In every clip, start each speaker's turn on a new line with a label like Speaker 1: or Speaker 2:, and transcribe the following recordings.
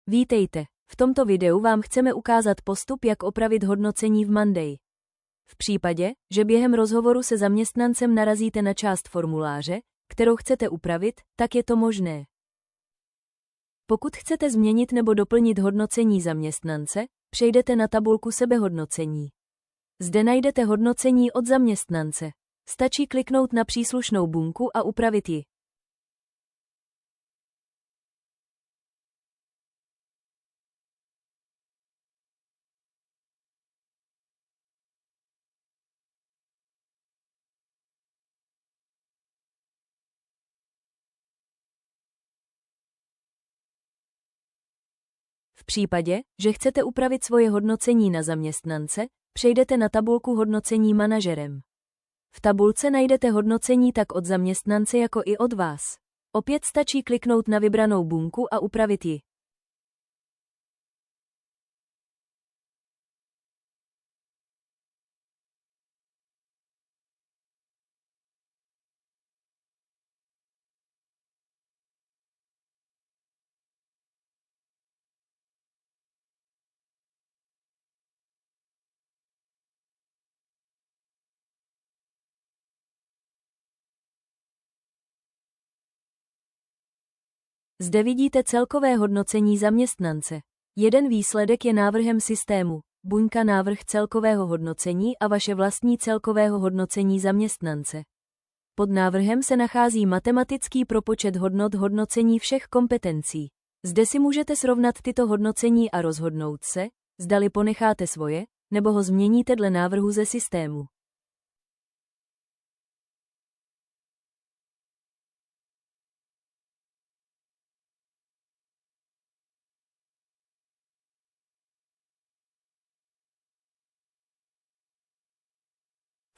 Speaker 1: Vítejte. V tomto videu vám chceme ukázat postup, jak opravit hodnocení v Monday. V případě, že během rozhovoru se zaměstnancem narazíte na část formuláře, kterou chcete upravit, tak je to možné. Pokud chcete změnit nebo doplnit hodnocení zaměstnance, přejdete na tabulku sebehodnocení. Zde najdete hodnocení od zaměstnance. Stačí kliknout na příslušnou buňku a upravit ji. V případě, že chcete upravit svoje hodnocení na zaměstnance, přejdete na tabulku hodnocení manažerem. V tabulce najdete hodnocení tak od zaměstnance jako i od vás. Opět stačí kliknout na vybranou buňku a upravit ji. Zde vidíte celkové hodnocení zaměstnance. Jeden výsledek je návrhem systému, buňka návrh celkového hodnocení a vaše vlastní celkového hodnocení zaměstnance. Pod návrhem se nachází matematický propočet hodnot hodnocení všech kompetencí. Zde si můžete srovnat tyto hodnocení a rozhodnout se, zdali ponecháte svoje, nebo ho změníte dle návrhu ze systému.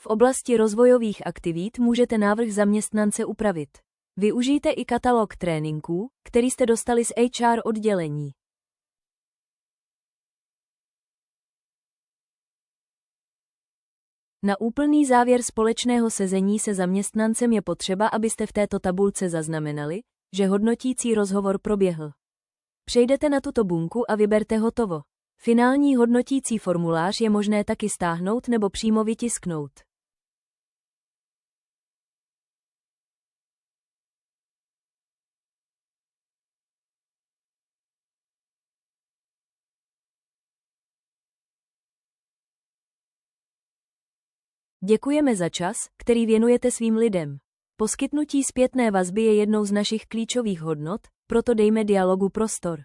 Speaker 1: V oblasti rozvojových aktivit můžete návrh zaměstnance upravit. Využijte i katalog tréninků, který jste dostali z HR oddělení. Na úplný závěr společného sezení se zaměstnancem je potřeba, abyste v této tabulce zaznamenali, že hodnotící rozhovor proběhl. Přejdete na tuto buňku a vyberte hotovo. Finální hodnotící formulář je možné taky stáhnout nebo přímo vytisknout. Děkujeme za čas, který věnujete svým lidem. Poskytnutí zpětné vazby je jednou z našich klíčových hodnot, proto dejme dialogu prostor.